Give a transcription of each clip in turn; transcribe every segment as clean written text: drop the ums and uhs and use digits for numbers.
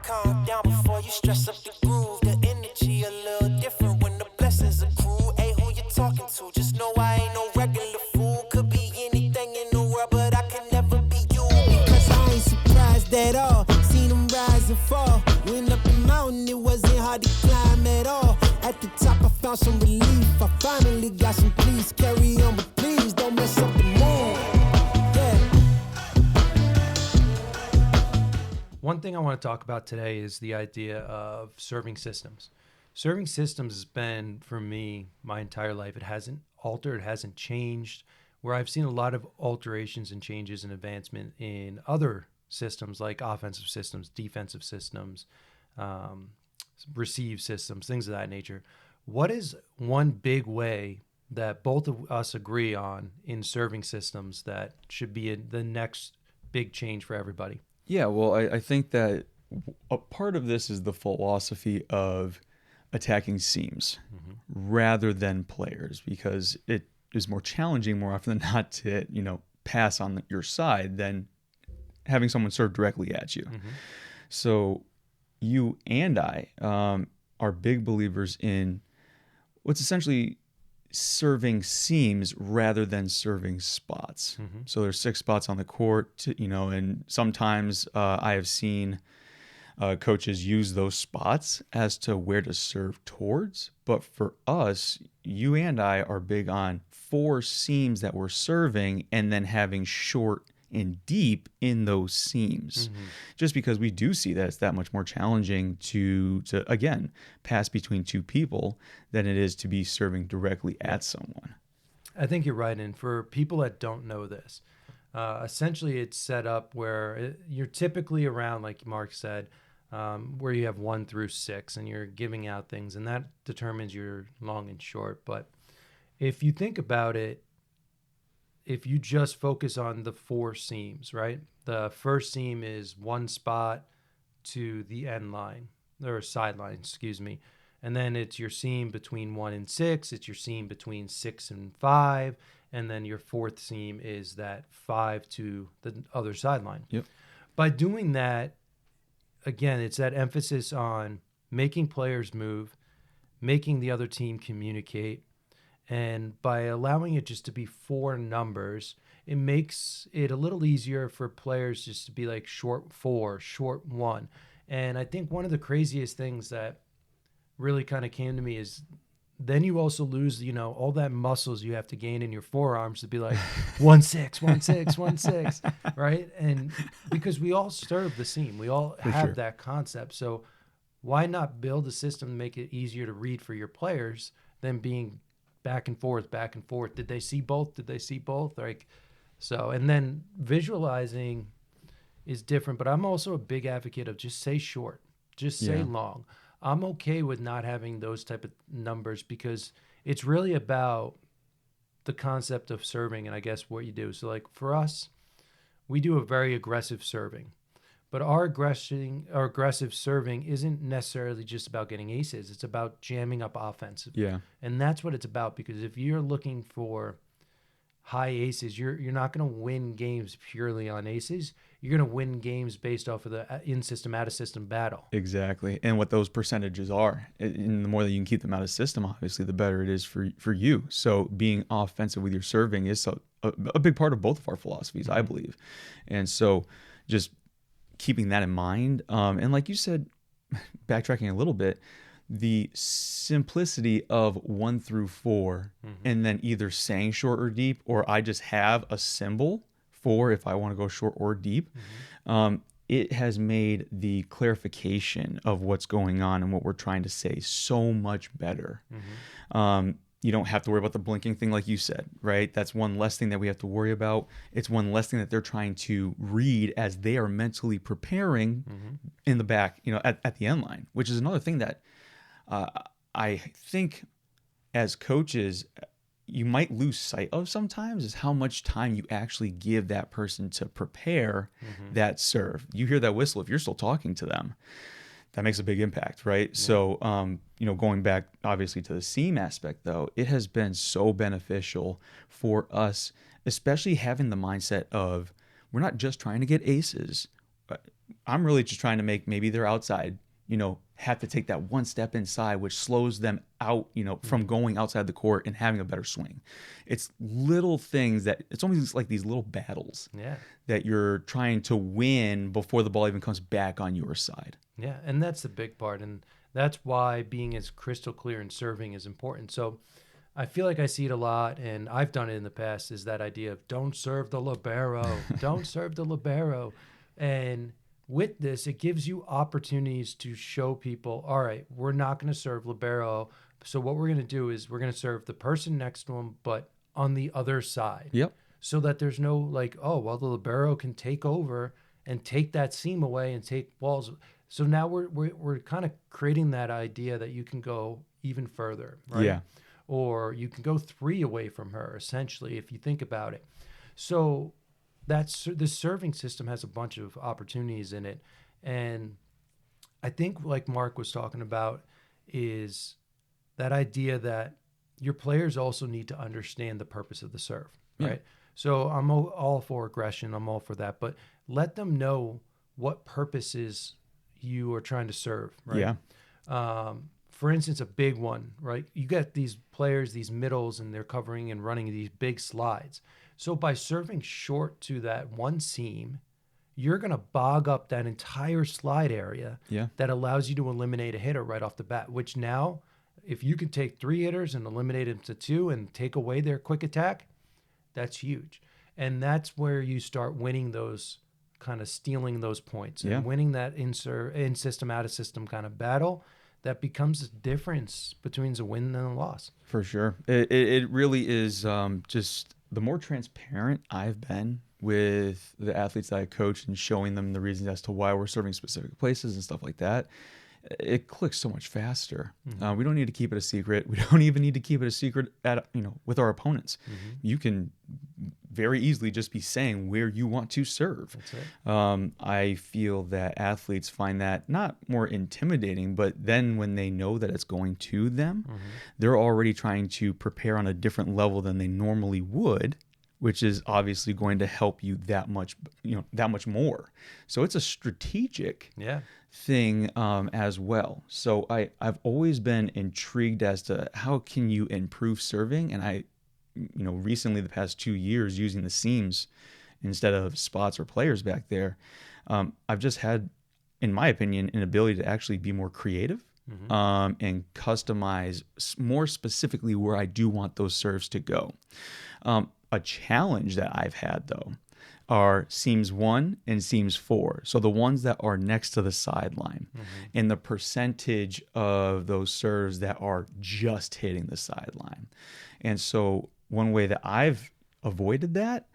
calm down before you stress up the groove. The energy a little different when the blessings accrue. Hey, who you talking to? Just know I ain't no regular fool. Could be anything in the world, but I can never be you. Because I ain't surprised at all. Seen them rise and fall. Went up the mountain, it wasn't hard to climb at all. At the top, I found some relief. I finally got some peace. Carry on, but please don't mess up the mood. One thing I want to talk about today is the idea of serving systems. Serving systems has been, for me, my entire life. It hasn't altered, it hasn't changed, where I've seen a lot of alterations and changes and advancement in other systems like offensive systems, defensive systems, receive systems, things of that nature. What is one big way that both of us agree on in serving systems that should be the next big change for everybody? Yeah, well, I think that a part of this is the philosophy of attacking seams rather than players, because it is more challenging more often than not to, pass on your side than having someone serve directly at you. So you and I are big believers in what's essentially serving seams rather than serving spots. So there's 6 spots on the court, and sometimes I have seen coaches use those spots as to where to serve towards. But for us, you and I are big on 4 seams that we're serving and then having short and deep in those seams, just because we do see that it's that much more challenging to again pass between 2 people than it is to be serving directly at someone. I think you're right. And for people that don't know this, essentially it's set up where you're typically around, like Mark said, where you have 1 through 6 and you're giving out things, and that determines your long and short. But if you think about it, if you just focus on the 4 seams, right? The first seam is 1 spot to the end line, or sideline, excuse me. And then it's your seam between 1 and 6. It's your seam between 6 and 5. And then your 4th seam is that 5 to the other sideline. Yep. By doing that, again, it's that emphasis on making players move, making the other team communicate. And by allowing it just to be 4 numbers, it makes it a little easier for players just to be like short 4, short 1. And I think one of the craziest things that really kind of came to me is then you also lose, all that muscles you have to gain in your forearms to be like 1-6, 1-6, 1-6, right? And because we all serve the seam, we all have that concept. So why not build a system to make it easier to read for your players than being back and forth, back and forth. Did they see both? Did they see both? And then visualizing is different, but I'm also a big advocate of just say short, just say long. I'm okay with not having those type of numbers because it's really about the concept of serving and I guess what you do. So like for us, we do a very aggressive serving. But our aggressive serving isn't necessarily just about getting aces. It's about jamming up offensive. Yeah. And that's what it's about, because if you're looking for high aces, you're not going to win games purely on aces. You're going to win games based off of the in-system, out-of-system battle. Exactly. And what those percentages are. And the more that you can keep them out of system, obviously, the better it is for you. So being offensive with your serving is a big part of both of our philosophies, I believe. And so just keeping that in mind. And like you said, backtracking a little bit, the simplicity of 1 through 4 and then either saying short or deep, or I just have a symbol for if I want to go short or deep. It has made the clarification of what's going on and what we're trying to say so much better. You don't have to worry about the blinking thing like you said, right? That's one less thing that we have to worry about. It's one less thing that they're trying to read as they are mentally preparing in the back, at the end line, which is another thing that I think as coaches, you might lose sight of sometimes, is how much time you actually give that person to prepare that serve. You hear that whistle, if you're still talking to them, that makes a big impact, right? Yeah. So, going back obviously to the seam aspect though, it has been so beneficial for us, especially having the mindset of we're not just trying to get aces. I'm really just trying to make maybe they're outside, have to take that one step inside, which slows them out, from going outside the court and having a better swing. It's little things that it's almost like these little battles Yeah. that you're trying to win before the ball even comes back on your side. Yeah. And that's the big part. And that's why being as crystal clear in serving is important. So I feel like I see it a lot, and I've done it in the past, is that idea of don't serve the libero, don't serve the libero. And with this, it gives you opportunities to show people, all right, we're not going to serve libero. So what we're going to do is we're going to serve the person next to him, but on the other side. Yep. So that there's no like, oh, well, the libero can take over and take that seam away and take balls. So now we're kind of creating that idea that you can go even further, right? Yeah. Or you can go 3 away from her, essentially, if you think about it. So this serving system has a bunch of opportunities in it. And I think, like Mark was talking about, is that idea that your players also need to understand the purpose of the serve, right? Yeah. So I'm all for aggression. I'm all for that. But let them know what purposes you are trying to serve, right? Yeah. For instance, a big one, right? You got these players, these middles, and they're covering and running these big slides. So by serving short to that one seam, you're going to bog up that entire slide area Yeah. that allows you to eliminate a hitter right off the bat, which now, if you can take 3 hitters and eliminate them to 2 and take away their quick attack, that's huge. And that's where you start winning those, kind of stealing those points and Yeah. winning that in-system, out-of-system kind of battle. That becomes the difference between a win and a loss. For sure. It really is just the more transparent I've been with the athletes that I coach and showing them the reasons as to why we're serving specific places and stuff like that, it clicks so much faster. We don't need to keep it a secret. We don't even need to keep it a secret with our opponents. You can very easily just be saying where you want to serve. That's it. I feel that athletes find that not more intimidating, but then when they know that it's going to them, they're already trying to prepare on a different level than they normally would, which is obviously going to help you that much more. So it's a strategic thing as well. So I've always been intrigued as to how can you improve serving, and I recently the past 2 years using the seams instead of spots or players back there, I've just had, in my opinion, an ability to actually be more creative and customize more specifically where I do want those serves to go. A challenge that I've had though are seams 1 and seams 4. So the ones that are next to the sideline and the percentage of those serves that are just hitting the sideline. And so one way that I've avoided that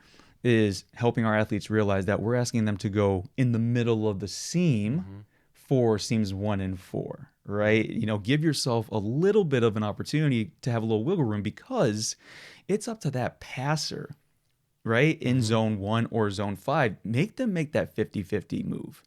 is helping our athletes realize that we're asking them to go in the middle of the seam for seams 1 and 4, right? Give yourself a little bit of an opportunity to have a little wiggle room, because it's up to that passer, right? In zone 1 or zone 5, make them make that 50-50 move,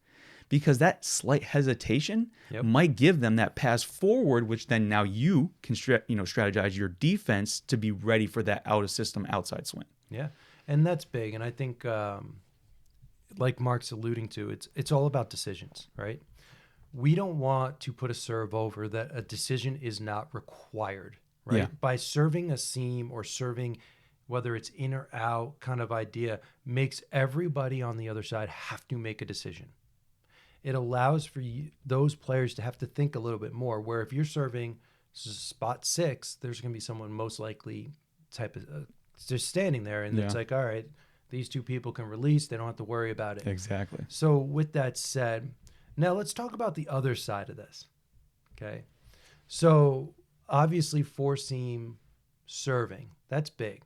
because that slight hesitation might give them that pass forward, which then now you can strategize your defense to be ready for that out of system outside swing. Yeah. And that's big. And I think, like Mark's alluding to, it's all about decisions, right? We don't want to put a serve over that a decision is not required, right? Yeah. By serving a seam or serving, whether it's in or out kind of idea, makes everybody on the other side have to make a decision. It allows for those players to have to think a little bit more, where if you're serving spot 6, there's going to be someone most likely just standing there, and it's like, all right, these 2 people can release. They don't have to worry about it. Exactly. So with that said, now let's talk about the other side of this. Okay. So obviously 4-seam serving, that's big.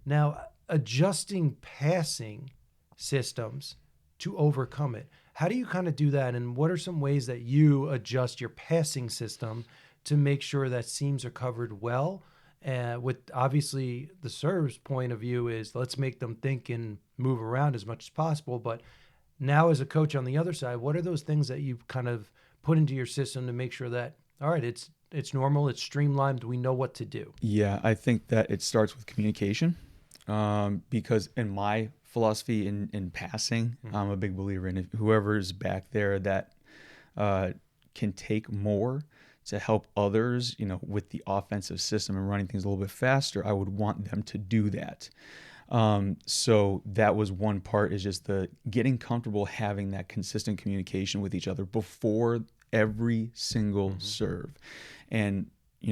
Now adjusting passing systems to overcome it. How do you kind of do that? And what are some ways that you adjust your passing system to make sure that seams are covered well? With obviously the serve's point of view is let's make them think and move around as much as possible. But now as a coach on the other side, what are those things that you've kind of put into your system to make sure that, all right, it's normal, it's streamlined, we know what to do? Yeah, I think that it starts with communication, because in my philosophy in passing. I'm a big believer in it. Whoever's back there that can take more to help others, with the offensive system and running things a little bit faster, I would want them to do that. So that was one part, is just the getting comfortable having that consistent communication with each other before every single serve. And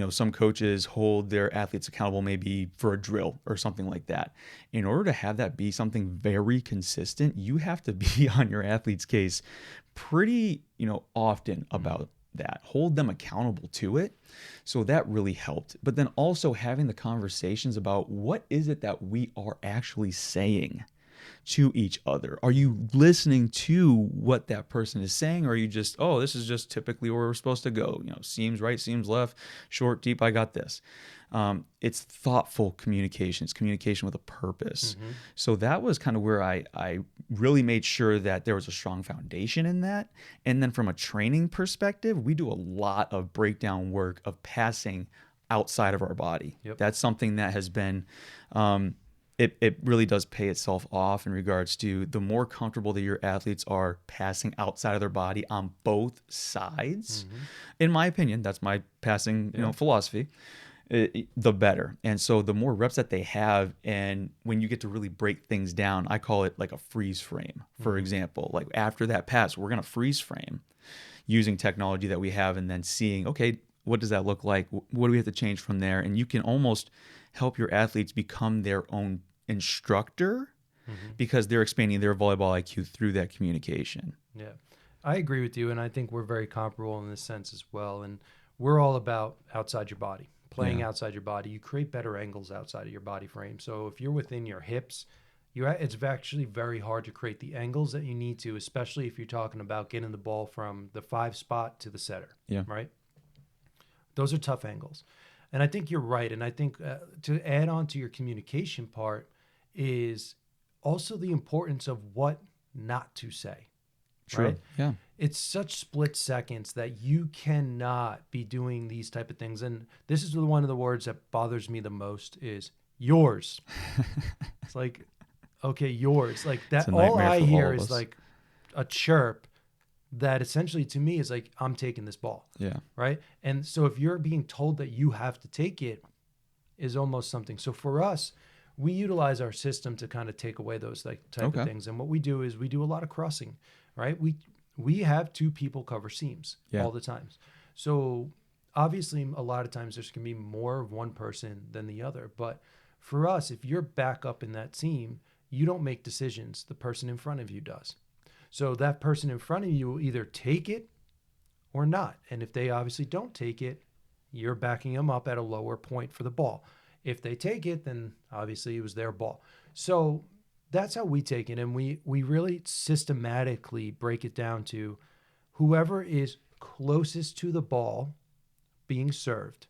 some coaches hold their athletes accountable maybe for a drill or something like that. In order to have that be something very consistent, you have to be on your athlete's case pretty, often about that. Hold them accountable to it. So that really helped. But then also having the conversations about what is it that we are actually saying to each other. Are you listening to what that person is saying? Or are you just, oh, this is just typically where we're supposed to go? Seams right, seams left, short, deep, I got this. It's thoughtful communication. It's communication with a purpose. So that was kind of where I really made sure that there was a strong foundation in that. And then from a training perspective, we do a lot of breakdown work of passing outside of our body. Yep. That's something that has been... It really does pay itself off in regards to the more comfortable that your athletes are passing outside of their body on both sides. In my opinion, that's my passing philosophy, the better. And so the more reps that they have, and when you get to really break things down, I call it like a freeze frame, for example. Like after that pass, we're going to freeze frame using technology that we have, and then seeing, okay, what does that look like? What do we have to change from there? And you can almost help your athletes become their own instructor because they're expanding their volleyball IQ through that communication. Yeah, I agree with you. And I think we're very comparable in this sense as well. And we're all about outside your body, playing outside your body. You create better angles outside of your body frame. So if you're within your hips, it's actually very hard to create the angles that you need to, especially if you're talking about getting the ball from the 5 spot to the setter. Yeah. Right? Those are tough angles. And I think you're right. And I think to add on to your communication part is also the importance of what not to say. True. Right? Yeah. It's such split seconds that you cannot be doing these type of things. And this is one of the words that bothers me the most is yours. It's like, okay, yours. Like that. All I hear is like a chirp that essentially to me is like, I'm taking this ball. Yeah. Right. And so if you're being told that you have to take it is almost something. So for us, we utilize our system to kind of take away those like type of things. And what we do is we do a lot of crossing, right? We have 2 people cover seams all the time. So obviously a lot of times there's going to be more of one person than the other. But for us, if you're back up in that seam, you don't make decisions. The person in front of you does. So that person in front of you will either take it or not. And if they obviously don't take it, you're backing them up at a lower point for the ball. If they take it, then obviously it was their ball. So that's how we take it. And we really systematically break it down to whoever is closest to the ball being served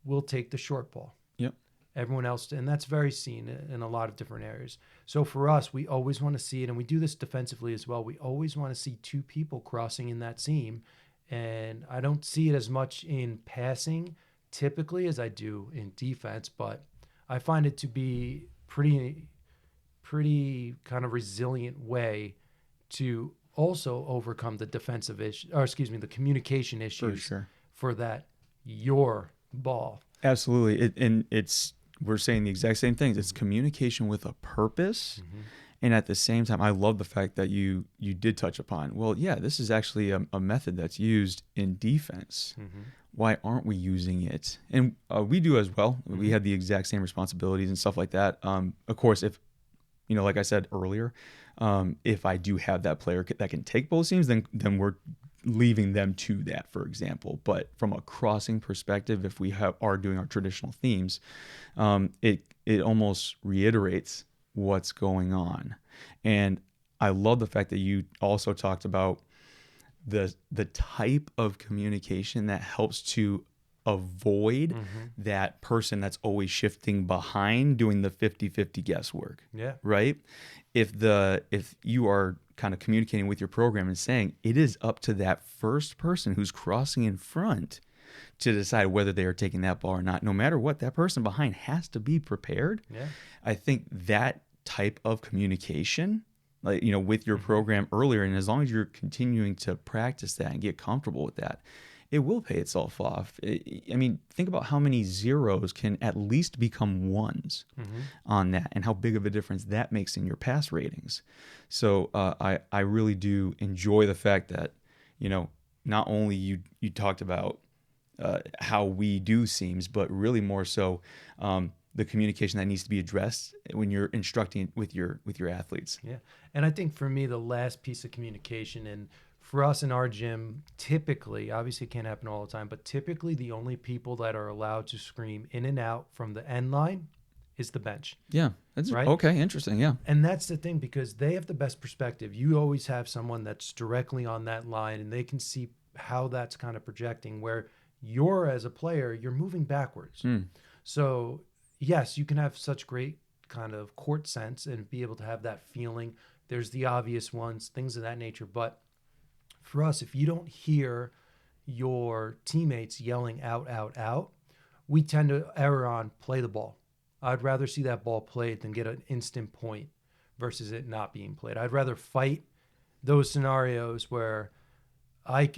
will take the short ball. Yep. Everyone else, and that's very seen in a lot of different areas. So for us, we always want to see it, and we do this defensively as well. We always want to see 2 people crossing in that seam. And I don't see it as much in passing typically as I do in defense, but I find it to be pretty kind of resilient way to also overcome the defensive issue, or excuse me, the communication issues for that your ball. Absolutely. We're saying the exact same things. It's communication with a purpose. And at the same time, I love the fact that you did touch upon, well, yeah, this is actually a method that's used in defense. Why aren't we using it? And we do as well. We have the exact same responsibilities and stuff like that. Of course, if, like I said earlier, if I do have that player that can take both seams, then we're leaving them to that, for example. But from a crossing perspective, if we are doing our traditional themes, it almost reiterates what's going on. And I love the fact that you also talked about the type of communication that helps to avoid that person that's always shifting behind doing the 50-50 guesswork. Yeah. Right? If you are kind of communicating with your program and saying it is up to that first person who's crossing in front to decide whether they are taking that ball or not, no matter what, that person behind has to be prepared. Yeah. I think that type of communication, like, with your program earlier, and as long as you're continuing to practice that and get comfortable with that, it will pay itself off. I mean, think about how many zeros can at least become ones on that, and how big of a difference that makes in your pass ratings. So I really do enjoy the fact that, not only you talked about how we do seams, but really more so the communication that needs to be addressed when you're instructing with your athletes. Yeah. And I think for me, the last piece of communication, and for us in our gym, typically, obviously it can't happen all the time, but typically the only people that are allowed to scream in and out from the end line is the bench. Yeah. That's right. Okay. Interesting. Yeah. And that's the thing, because they have the best perspective. You always have someone that's directly on that line, and they can see how that's kind of projecting, where you're, as a player, you're moving backwards. So yes, you can have such great kind of court sense and be able to have that feeling. There's the obvious ones, things of that nature. But for us, if you don't hear your teammates yelling out, out, out, we tend to err on play the ball. I'd rather see that ball played than get an instant point versus it not being played. I'd rather fight those scenarios where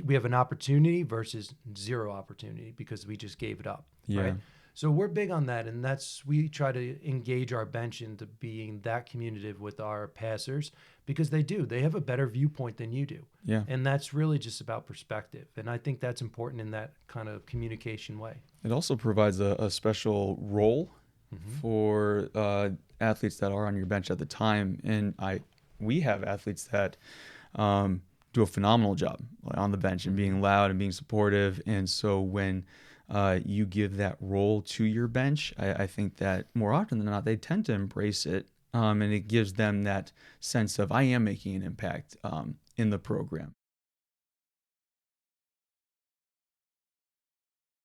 we have an opportunity versus zero opportunity because we just gave it up. Yeah. Right. So we're big on that, and we try to engage our bench into being that communicative with our passers, because they have a better viewpoint than you do. Yeah. And that's really just about perspective. And I think that's important in that kind of communication way. It also provides a special role for athletes that are on your bench at the time. And we have athletes that do a phenomenal job on the bench and being loud and being supportive. And so when you give that role to your bench, I think that more often than not, they tend to embrace it. And it gives them that sense of, I am making an impact in the program.